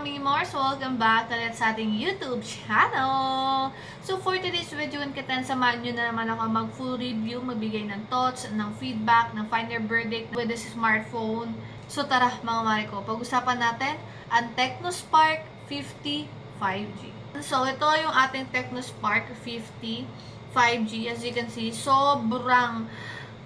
Mimors! Welcome back ulit sa ating YouTube channel! So for today's video, katan samahan nyo na naman ako mag-full review, magbigay ng thoughts, ng feedback, ng final verdict with this smartphone. So tara mga Mariko, pag-usapan natin ang Tecnospark 50 5G. So ito yung ating Tecnospark 50 5G. As you can see, sobrang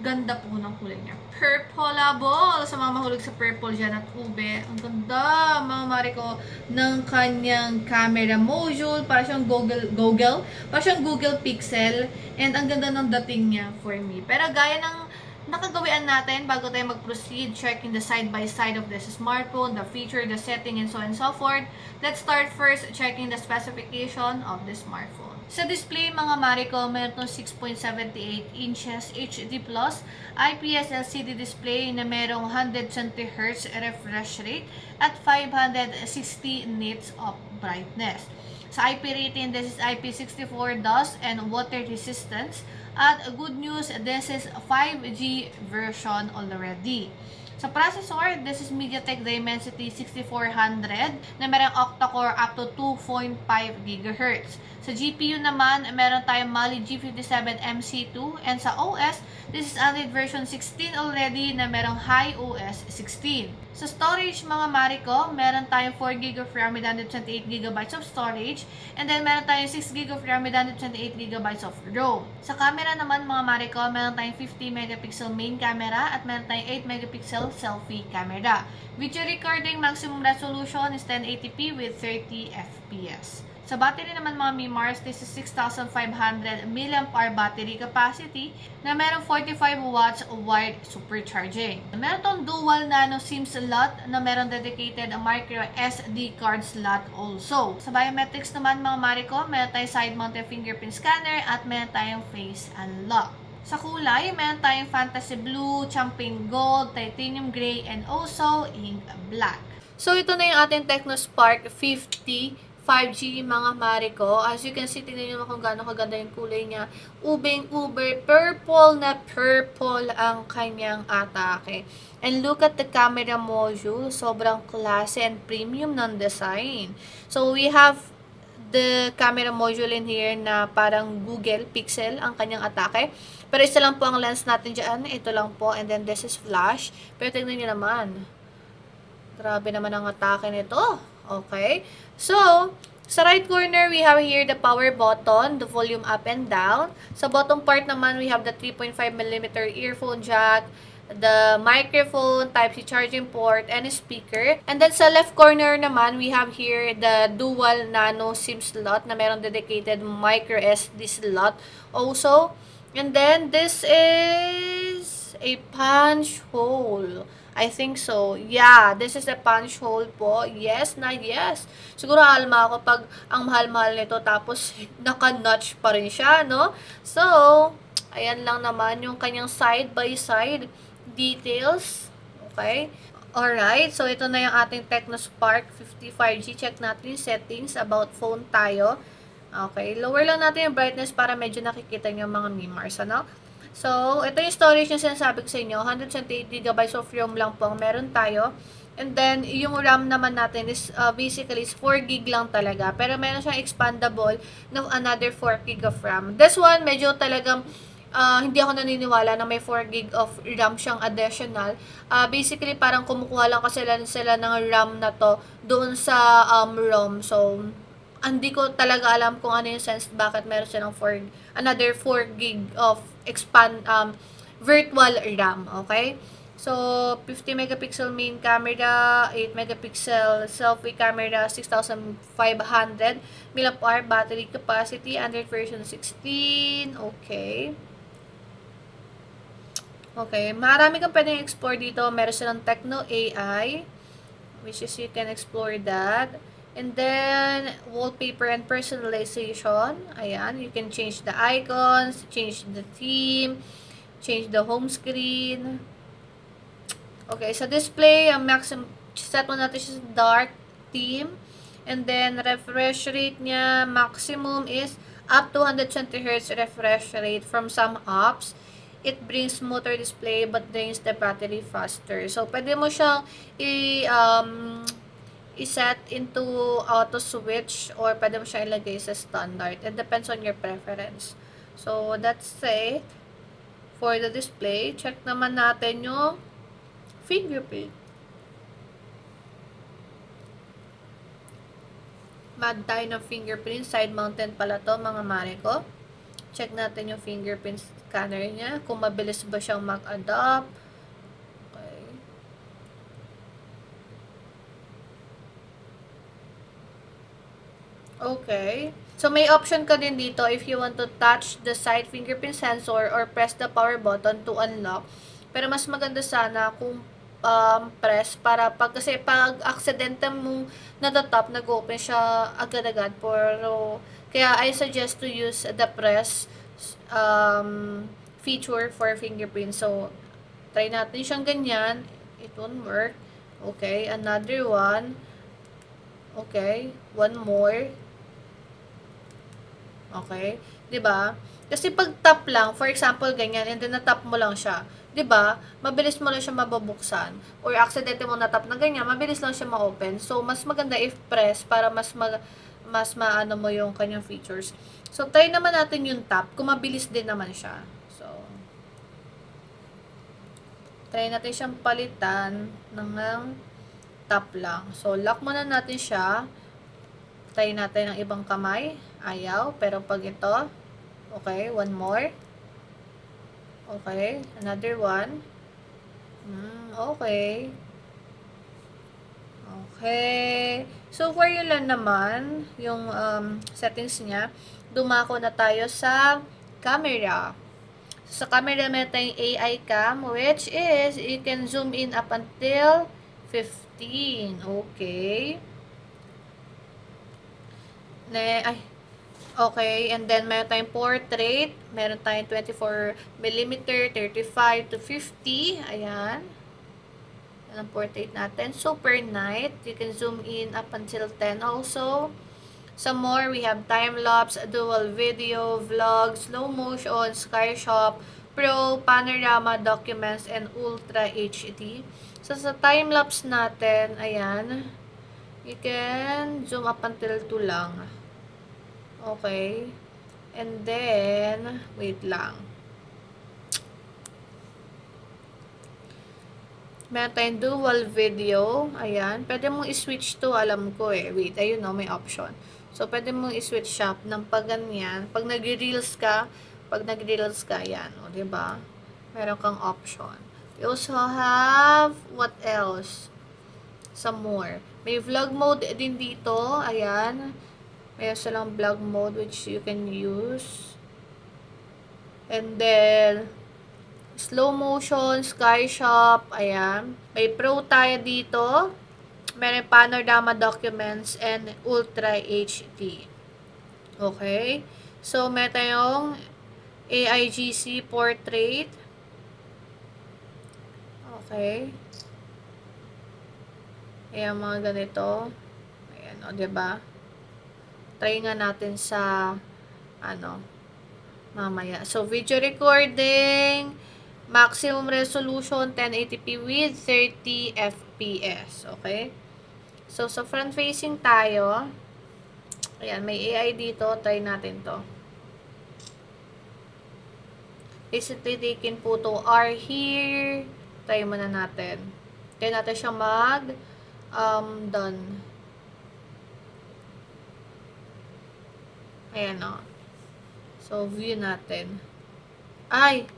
ganda po ng kulay niya. Purpleable! Sa mga mahulog sa purple dyan at ube. Ang ganda, mga Mariko, ng kanyang camera module. Para siyang para siyang Google Pixel. And ang ganda ng dating niya for me. Pero gaya ng nakagawian natin bago tayo mag-proceed, checking the side-by-side of this smartphone, the feature, the setting, and so on and so forth. Let's start first checking the specification of the smartphone. Sa display, mga Mariko, meron itong 6.78 inches HD+, IPS LCD display na merong 120 Hz refresh rate at 560 nits of brightness. Sa IP rating, this is IP64 dust and water resistance. At good news, this is 5G version already. Sa processor, this is MediaTek Dimensity 6400 na merong octa-core up to 2.5 GHz. Sa GPU naman, meron tayong Mali G57 MC2, and sa OS, this is Android version 16 already na merong High OS 16. Sa storage, mga Mariko, meron tayong 4GB of RAM with 128GB of storage, and then meron tayong 6GB of RAM with 128GB of ROM. Sa camera naman, mga Mariko, meron tayong 50MP main camera at meron tayong 8MP selfie camera. Video recording maximum resolution is 1080p with 30fps. Sa battery naman, mga Mimars, this is 6,500 mAh battery capacity na meron 45 watts wired supercharging. Meron tong dual nano SIM slot na meron dedicated micro SD card slot also. Sa biometrics naman, mga Mariko, meron tayong side-mounted fingerprint scanner at meron tayong face unlock. Sa kulay, meron tayong fantasy blue, champagne gold, titanium gray, and also ink black. So ito na yung ating Tecnospark 50 5G, mga Mariko. As you can see, tingnan nyo kung gaano kaganda yung kulay niya. Ubeng-ube, purple na purple ang kanyang atake. And look at the camera module. Sobrang classy and premium ng design. So we have the camera module in here na parang Google Pixel ang kanyang atake. Pero isa lang po ang lens natin dyan. Ito lang po. And then this is flash. Pero tingnan nyo naman. Grabe naman ang atake nito. Okay. So, sa right corner, we have here the power button, the volume up and down. Sa bottom part naman, we have the 3.5mm earphone jack, the microphone, Type-C charging port, and a speaker. And then sa left corner naman, we have here the dual nano SIM slot na meron dedicated micro SD slot also. And then this is a punch hole. I think so. Yeah, this is a punch hole po. Yes na yes. Siguro alma ako pag ang mahal-mahal nito tapos naka-notch pa rin siya, no? So, ayan lang naman yung kanyang side-by-side details. Okay? Alright, so ito na yung ating Tecnospark 55G. Check natin yung settings. About phone tayo. Okay, lower lang natin yung brightness para medyo nakikita nyo mga Mimars, ano? So, ito yung storage na sinasabi ko sa inyo. 128GB of RAM lang po ang meron tayo. And then, yung RAM naman natin is basically is 4GB lang talaga. Pero meron siyang expandable ng another 4GB of RAM. This one, medyo talagang hindi ako naniniwala na may 4GB of RAM siyang additional. Basically, parang kumukuha lang kasi sila ng RAM na to doon sa ROM. So, hindi ko talaga alam kung ano yung sense bakit meron silang another 4GB of virtual RAM, okay? So, 50MP main camera, 8MP selfie camera, 6,500 mAh battery capacity, Android version 16, okay. Okay, marami kang pwedeng explore dito. Meron silang Tecno AI, which is you can explore that. And then, wallpaper and personalization. Ayan, you can change the icons, change the theme, change the home screen. Okay, sa display, ang maximum, set mo natin siya sa dark theme. And then, refresh rate niya, maximum is up to 120Hz refresh rate from some apps. It brings smoother display but drains the battery faster. So, pwede mo siyang iset into auto switch or pwede mo siya ilagay sa standard. It depends on your preference. So, that's it for the display. Check naman natin yung fingerprint. Mag tayo ng fingerprint. Side mounted pala to, mga mare ko. Check natin yung fingerprint scanner niya. Kung mabilis ba siyang mag-adopt. Okay. Okay. So, may option ka din dito if you want to touch the side fingerprint sensor or press the power button to unlock. Pero mas maganda sana kung press para kasi pag aksidente mong natatap, nag-open siya agad-agad. Pero, kaya I suggest to use the press feature for fingerprint. So, try natin siyang ganyan. It won't work. Okay, another one. Okay, one more. Okay? 'Di ba? Kasi pag tap lang, for example, ganyan, and then na-tap mo lang siya, 'di ba? Mabilis mo lang siya mabubuksan. Or accidente mo na-tap na ganyan, mabilis lang siya ma-open. So, mas maganda if press para mas maano mo yung kanyang features. So, try naman natin yung tap, kung mabilis din naman siya. So, try natin siyang palitan ng tap lang. So, lock muna natin siya. Try natin ang ibang kamay. Ayaw. Pero pag ito, okay, one more. Okay, another one. Okay. Okay. So, for yun lang naman, yung settings niya. Dumako na tayo sa camera. Sa camera, meron tayong AI cam, which is, you can zoom in up until 15. Okay. Okay, and then meron tayong portrait, meron tayong 24mm, 35 to 50, ayan. Yan ang portrait natin. Super night, you can zoom in up until 10 also. Some more, we have time-lapse, dual video, vlog, slow motion, sky shop, pro, panorama, documents, and ultra HD. So, sa time-lapse natin, ayan, you can zoom up until 2 lang. Okay. And then, wait lang. Meron tayong dual video. Ayan. Pwede mong i-switch to. Alam ko eh. Wait. Ayun o. May option. So, pwede mong i-switch siya ng pag ganyan. Pag nag-reels ka, ayan. O, diba? Meron kang option. You also have, what else? Some more. May vlog mode din dito. Ayan. Mayroon silang vlog mode which you can use. And then, slow motion, sky shop, ayan. May pro tayo dito. Meron panorama documents and ultra HD. Okay. So, meron tayong AIGC portrait. Okay. Ayan, mga ganito. Ayan, o, diba? Try nga natin sa, mamaya. So, video recording, maximum resolution, 1080p with 30 FPS. Okay? So, sa front-facing tayo, ayan, may AI dito. Try natin to. Basically, taken photo are here. Try muna natin. Try natin siya done. Ayan o. So, view natin. Ay!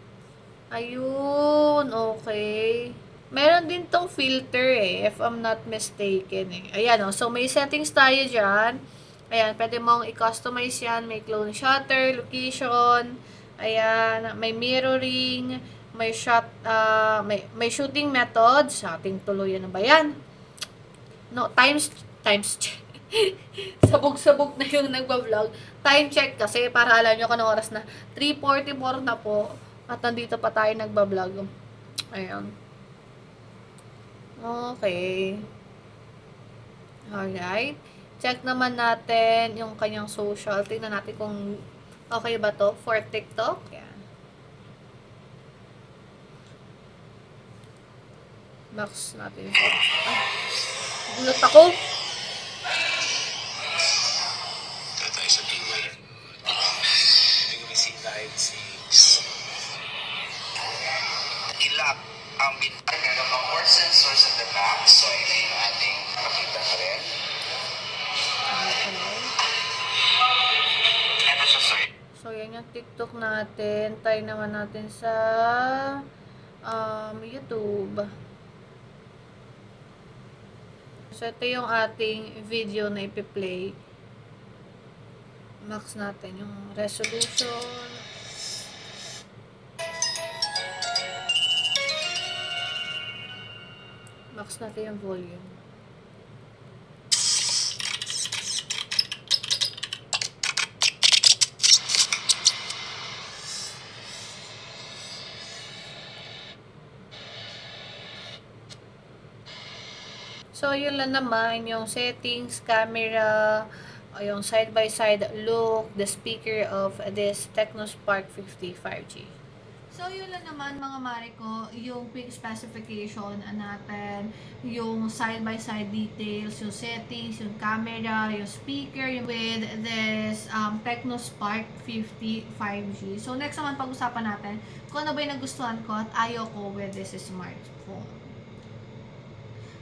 Ayun. Okay. Meron din tong filter eh, if I'm not mistaken eh. Ayan o. So, may settings tayo dyan. Ayan, pwede mong i-customize yan. May clone shutter, location. Ayan, may mirroring. May may shooting methods. Ating tuluyan na ba yan? No, times check. Sabog-sabog na yung nagba-vlog. Time check kasi para alam nyo kung anong oras na. 3:44 na po. At nandito pa tayo nagba-vlog. Ayan. Okay. Alright. Check naman natin yung kanyang social. Tingnan natin kung okay ba to for TikTok. Ayan. Max natin. Ay, gulat ako. So, yan yung TikTok natin. Try naman natin sa YouTube. So, ito yung ating video na ipi-play. Max natin yung resolution. Max natin yung volume. So, yun lang naman yung settings, camera, yung side-by-side look, the speaker of this Tecnospark 50 5G. So, yun lang naman mga Mariko, yung quick specification natin, yung side-by-side details, yung settings, yung camera, yung speaker, with this Tecnospark 50 5G. So, next naman pag-usapan natin kung ano ba yung nagustuhan ko at ayaw ko with this smartphone.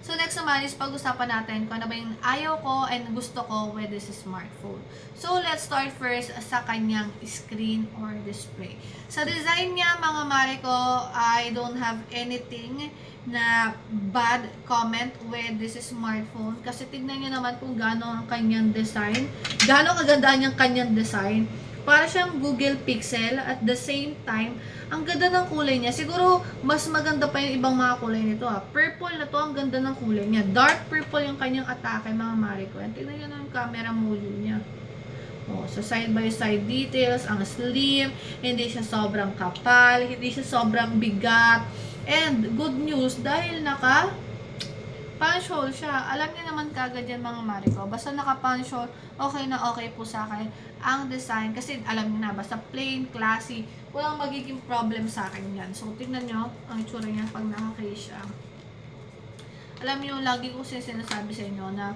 So, next naman is pag-usapan natin kung ano ba yung ayaw ko and gusto ko with this smartphone. So, let's start first sa kanyang screen or display. Sa design niya, mga Mariko, I don't have anything na bad comment with this smartphone. Kasi tignan nyo naman kung gaano ang kanyang design. Gaano kaganda niyang kanyang design. Para siyang Google Pixel at the same time, ang ganda ng kulay niya. Siguro, mas maganda pa yung ibang mga kulay nito Purple na to, ang ganda ng kulay niya. Dark purple yung kanyang atake, mga Mariko. Tingnan nyo na yung camera module niya. So side-by-side details, ang slim, hindi siya sobrang kapal, hindi siya sobrang bigat. And, good news, dahil punch hole siya. Alam niyo naman kagad yan mga Mariko. Basta naka-punch hole, okay na okay po sa akin ang design. Kasi alam niyo na, basta plain, classy, walang magiging problem sa akin yan. So, tingnan nyo ang itsura niya pag naka-case siya. Alam niyo, lagi ko sinasabi sa inyo na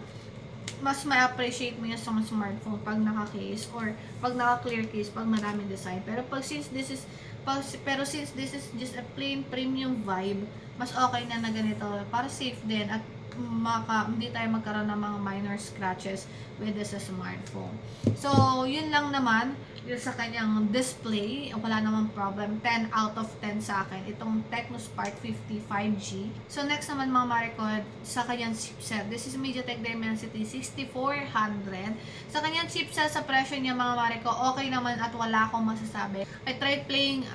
mas ma-appreciate mo yan sa smartphone pag naka-case or pag naka-clear case, pag maraming design. Pero since this is just a plain premium vibe, mas okay na ganito para safe din at hindi tayo magkaroon ng mga minor scratches with this smartphone. So, yun lang naman yung sa kanyang display. Wala namang problem. 10 out of 10 sa akin. Itong Tecnospark 50 5G. So, next naman mga Mariko, sa kanyang chipset. This is MediaTek Dimensity 6400. Sa kanyang chipset, sa presyo niya mga Mariko, okay naman at wala akong masasabi. I tried playing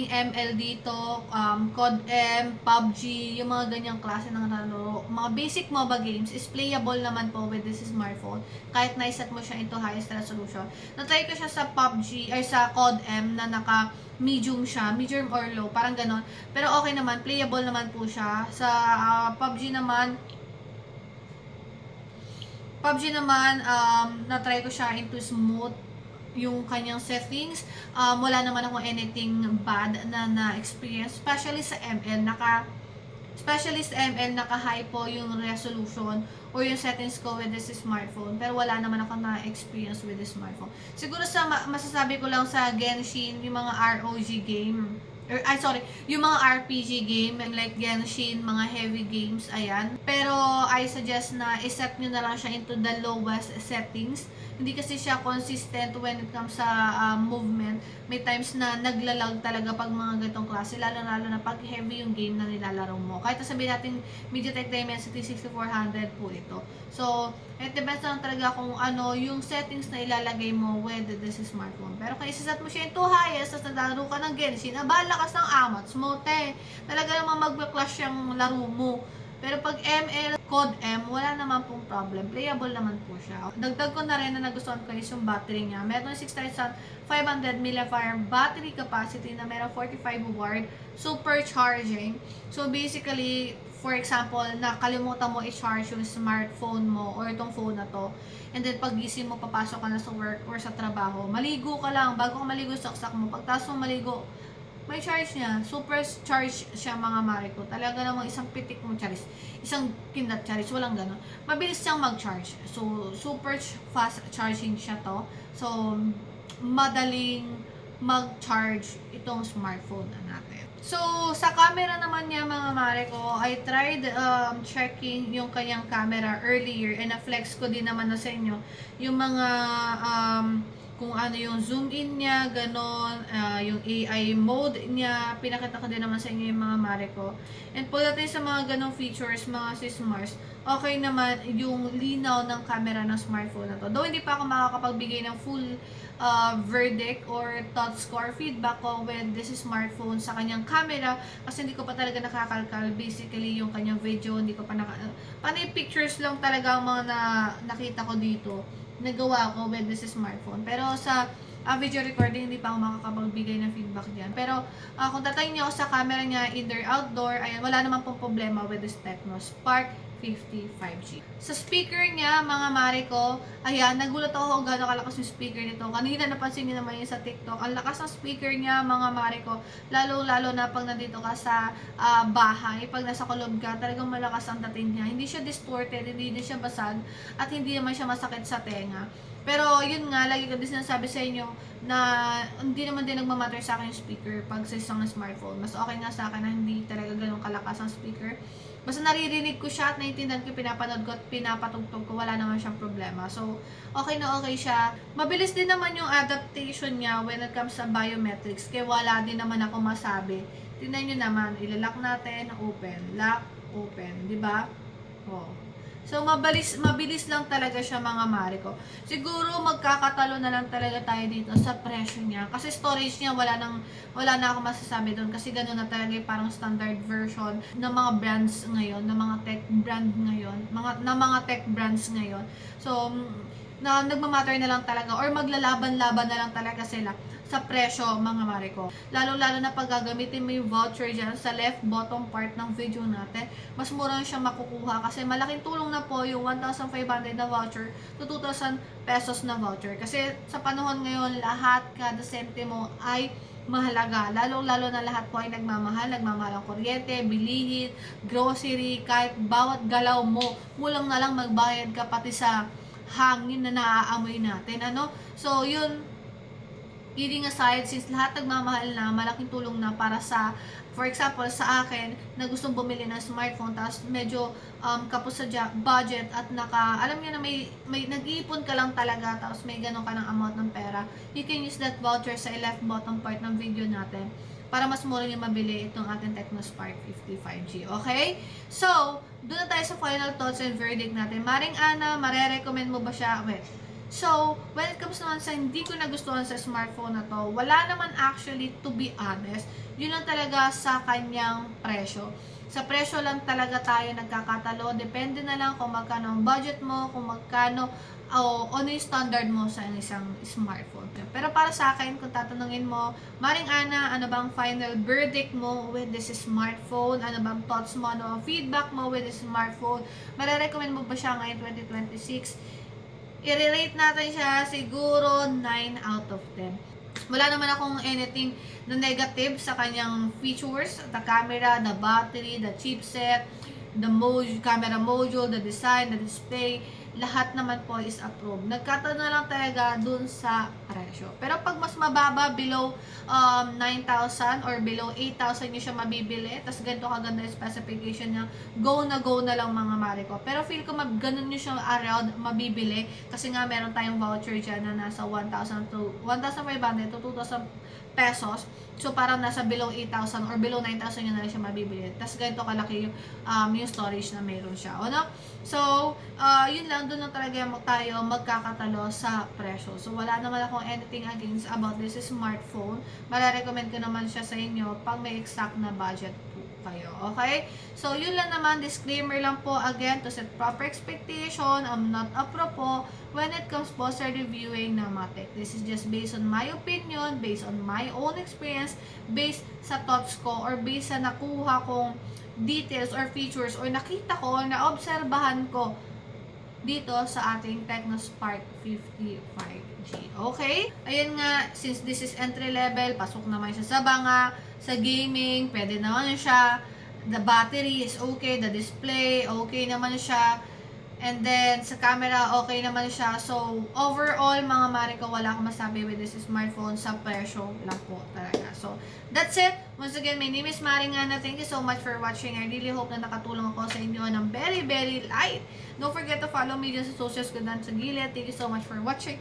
ML dito, COD M, PUBG, yung mga ganyang klase ng laro. Mga basic MOBA games is playable naman po with this smartphone. Kahit na-set mo siya into highest resolution. Na-try ko siya sa PUBG, ay sa COD M na naka-medium siya, medium or low, parang ganon. Pero okay naman, playable naman po siya. Sa PUBG naman, na-try ko siya into smooth yung kanyang settings. Wala naman ako anything bad na na-experience. Especially sa ML, naka-high po yung resolution or yung settings ko with this smartphone. Pero wala naman ako na-experience with this smartphone. Siguro masasabi ko lang sa Genshin, yung mga ROG game, yung mga RPG game like Genshin, mga heavy games, ayan. Pero I suggest na iset nyo na lang siya into the lowest settings. Hindi kasi siya consistent when it comes sa movement. May times na naglalag talaga pag mga ganitong klase, lalo na pag heavy yung game na nilalaro mo. Kahit sabihin natin MediaTek Dimensity 6400 po ito. So, it depends lang talaga kung ano yung settings na ilalagay mo with this smartphone. Pero kung isaset mo siya into highest, tapos naglalaro ka ng Genshin, lakas ng amats mo, talaga namang mag-clash yung laro mo. Pero pag ML, COD M, wala naman pong problem. Playable naman po siya. Dagdag ko na rin na nagustuhan ko is yung battery niya. Meron 6,500 mAh battery capacity na meron 45 watt supercharging. So basically, for example, nakalimutan mo i-charge yung smartphone mo or itong phone na to. And then pag-gising mo, papasok ka na sa work or sa trabaho. Maligo ka lang. Bago ka maligo, saksak mo. Pagtas mo maligo, may charge niya. Super charge siya mga Mariko. Talaga namang isang pitik mo charis. Isang kindat charis. Walang gano'n. Mabilis siyang mag-charge. So, super fast charging siya to. So, madaling mag-charge itong smartphone natin. So, sa camera naman niya mga Mariko, I tried checking yung kanyang camera earlier and na-flex ko din naman na sa inyo yung mga kung ano yung zoom in niya, ganon, yung AI mode niya, pinakita ko din naman sa inyo yung mga mare ko. And pagdating sa mga ganong features, mga sis Mars, okay naman yung linaw ng camera ng smartphone na to. Though hindi pa ako makakapagbigay ng full verdict or thoughts ko or feedback ko with this smartphone sa kanyang camera kasi hindi ko pa talaga nakakalkal basically yung kanyang video, hindi ko pa panay pictures lang talaga ang mga nakita ko dito nagawa ko with this smartphone. Pero sa video recording, hindi pa ako makakapagbigay ng feedback dyan. Pero kung tatayin niyo ako sa camera niya, either outdoor, ayan, wala naman pong problema with this Tecno Spark 50 5G. Sa speaker niya, mga mare ko, ayan, nagulat ako kung gano'ng kalakas yung speaker nito. Kanina napansin niyo naman yun sa TikTok. Ang lakas ng speaker niya, mga mare ko. Lalo-lalo na pag nandito ka sa bahay, pag nasa kulob ka, talagang malakas ang dating niya. Hindi siya distorted, hindi din siya basag, at hindi naman siya masakit sa tenga. Pero yun nga, lagi ko din sinasabi sa inyo na hindi naman din nagmamatter sa akin yung speaker pag sa isang smartphone. Mas okay nga sa akin na hindi talaga ganun kalakas ang speaker. Basta naririnig ko siya at naiintindihan ko, pinapanood ko at pinapatugtog ko, wala naman siyang problema. So, okay na okay siya. Mabilis din naman yung adaptation niya when it comes sa biometrics, kaya wala din naman ako masabi. Tingnan nyo naman, ilalock natin, open, lock, open, di ba? Oh. So, mabilis lang talaga siya, mga mare ko. Siguro, magkakatalo na lang talaga tayo dito sa presyo niya. Kasi storage niya, wala na ako masasabi doon. Kasi gano'n na talaga yung parang standard version ng mga brands ngayon, ng mga tech brand ngayon, mga tech brands ngayon. So, nagmamatter na lang talaga, or maglalaban-laban na lang talaga sila sa presyo, mga mare ko. Lalo-lalo na pag gagamitin mo yung voucher dyan sa left bottom part ng video natin, mas mura siyang makukuha kasi malaking tulong na po yung 1,500 na voucher to 2,000 pesos na voucher. Kasi sa panahon ngayon, lahat, kada sentimo ay mahalaga. Lalo-lalo na lahat po ay nagmamahal ang kuryente, bilihin, grocery, kahit bawat galaw mo, kulang na lang magbayad ka pati sa hangin na naaamoy natin. So, yun, kidding aside, since lahat nagmamahal na, malaking tulong na para sa, for example, sa akin, na gustong bumili ng smartphone, tapos medyo kapos sa budget at alam niyo na may nag-iipon ka lang talaga, tapos may ganun ka ng amount ng pera, you can use that voucher sa left bottom part ng video natin para mas mura niyo mabili itong ating Tecno Spark 50 5G. Okay? So, doon na tayo sa final thoughts and verdict natin. Maring Ana, mare-recommend mo ba siya? So, when it comes naman sa hindi ko nagustuhan sa smartphone na to, wala naman actually, to be honest, yun lang talaga sa kanyang presyo. Sa presyo lang talaga tayo nagkakatalo. Depende na lang kung magkano ang budget mo, kung magkano o ano yung standard mo sa isang smartphone. Pero para sa akin, kung tatanungin mo, Maring Ana, ano bang final verdict mo with this smartphone? Ano bang thoughts mo? Ano ang feedback mo with this smartphone? Mare-recommend mo ba siya ngayon 2026? I-rate natin siya siguro 9 out of 10. Wala naman akong anything na negative sa kanyang features, the camera, the battery, the chipset, the camera module, the design, the display, lahat naman po is approved. Nagkataon na lang talaga dun sa presyo. Pero pag mas mababa, below 9,000 or below 8,000 nyo siya mabibili, tas ganito kaganda yung specification niya, go na lang, mga mare ko. Pero feel ko ganun nyo siya around mabibili kasi nga meron tayong voucher dyan na nasa 1,500 to 2,000 pesos. So, parang nasa below 8,000 or below 9,000 yun na siya mabibili. Tapos, ganito kalaki yung storage na meron siya. So, yun lang, doon lang talaga tayo magkakatalo sa presyo. So, wala naman akong anything against about this smartphone. Mara-recommend ko naman siya sa inyo pag may exact na budget po kayo. Okay? So, yun lang naman. Disclaimer lang po again to set proper expectation. I'm not a pro po when it comes po sa reviewing ng mga tech. This is just based on my opinion, based on my own experience, based sa thoughts ko, or based sa nakuha kong details or features, or nakita ko, na obserbahan ko dito sa ating Tecno Spark 50 5G. Okay? Ayan nga, since this is entry level, pasok naman siya sa banga, sa gaming, pwede naman siya. The battery is okay, the display, okay naman siya. And then, sa camera, okay naman siya. So, overall, mga mare ko, wala akong masabi with this smartphone sa presyo lang po talaga. So, that's it. Once again, my name is Maring Ana. Thank you so much for watching. I really hope na nakatulong ako sa inyo ng very, very light. Don't forget to follow me dyan sa socials ko dyan sa gilid. Thank you so much for watching.